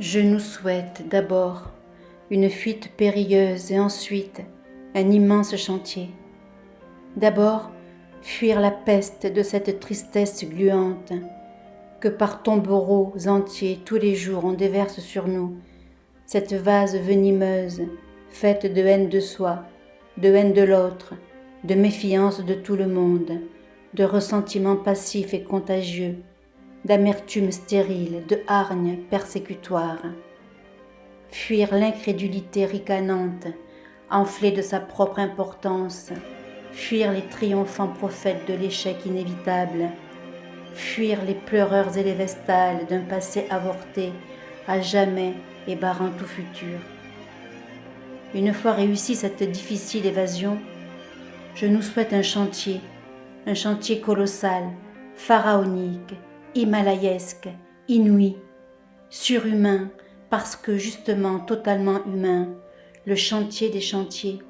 Je nous souhaite d'abord une fuite périlleuse et ensuite un immense chantier. D'abord, fuir la peste de cette tristesse gluante que par tombereaux entiers tous les jours on déverse sur nous, cette vase venimeuse faite de haine de soi, de haine de l'autre, de méfiance de tout le monde, de ressentiments passifs et contagieux, d'amertume stérile, de hargne persécutoire. Fuir l'incrédulité ricanante, enflée de sa propre importance, fuir les triomphants prophètes de l'échec inévitable, fuir les pleureurs et les vestales d'un passé avorté, à jamais et barrant tout futur. Une fois réussie cette difficile évasion, je nous souhaite un chantier colossal, pharaonique, himalayesque, inouï, surhumain, parce que justement totalement humain, le chantier des chantiers.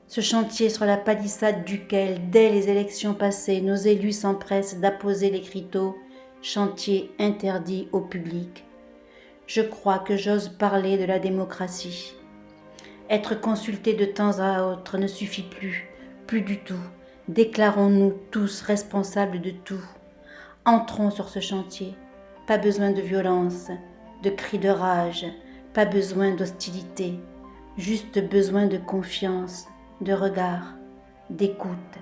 Ce chantier sur la palissade duquel, dès les élections passées, nos élus s'empressent d'apposer l'écriteau « chantier interdit au public ». Je crois que j'ose parler de la démocratie. Être consulté de temps à autre ne suffit plus du tout. Déclarons-nous tous responsables de tout. Entrons sur ce chantier. Pas besoin de violence, de cris de rage, pas besoin d'hostilité, juste besoin de confiance, de regard, d'écoute,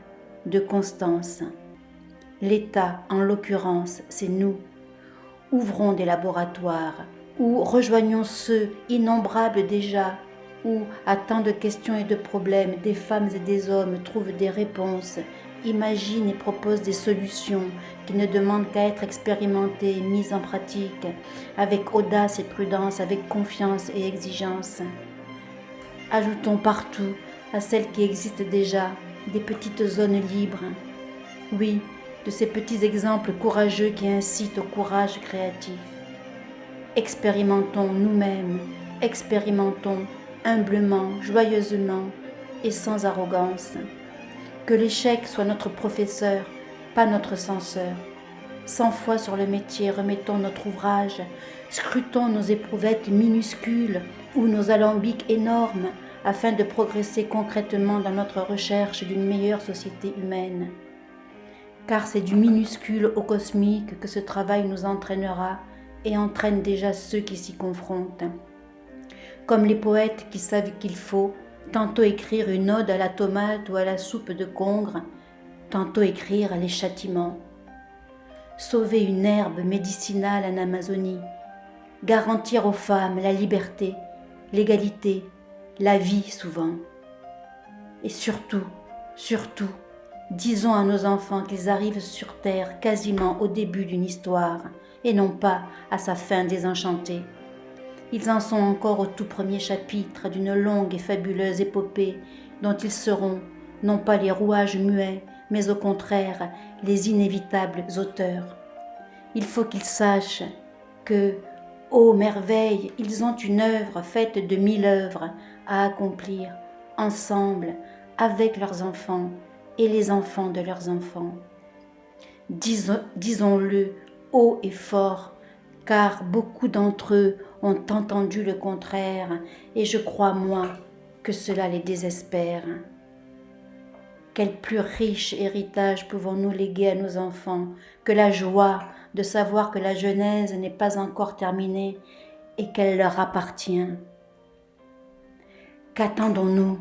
de constance. L'État, en l'occurrence, c'est nous. Ouvrons des laboratoires, ou rejoignons ceux, innombrables déjà, où, à tant de questions et de problèmes, des femmes et des hommes trouvent des réponses, imaginent et proposent des solutions qui ne demandent qu'à être expérimentées et mises en pratique, avec audace et prudence, avec confiance et exigence. Ajoutons partout, à celles qui existent déjà, des petites zones libres. Oui, de ces petits exemples courageux qui incitent au courage créatif. Expérimentons nous-mêmes, expérimentons humblement, joyeusement et sans arrogance. Que l'échec soit notre professeur, pas notre censeur. 100 fois sur le métier, remettons notre ouvrage, scrutons nos éprouvettes minuscules ou nos alambics énormes afin de progresser concrètement dans notre recherche d'une meilleure société humaine. Car c'est du minuscule au cosmique que ce travail nous entraînera et entraîne déjà ceux qui s'y confrontent. Comme les poètes qui savent qu'il faut tantôt écrire une ode à la tomate ou à la soupe de congre, tantôt écrire les châtiments. Sauver une herbe médicinale en Amazonie, garantir aux femmes la liberté, l'égalité, la vie souvent. Et surtout, disons à nos enfants qu'ils arrivent sur terre quasiment au début d'une histoire et non pas à sa fin désenchantée. Ils en sont encore au tout premier chapitre d'une longue et fabuleuse épopée dont ils seront, non pas les rouages muets, mais au contraire les inévitables auteurs. Il faut qu'ils sachent que, ô merveille, ils ont une œuvre faite de 1000 œuvres à accomplir, ensemble, avec leurs enfants et les enfants de leurs enfants. Disons-le haut et fort, car beaucoup d'entre eux ont entendu le contraire, et je crois, moi, que cela les désespère. Quel plus riche héritage pouvons-nous léguer à nos enfants que la joie de savoir que la Genèse n'est pas encore terminée et qu'elle leur appartient? Qu'attendons-nous ?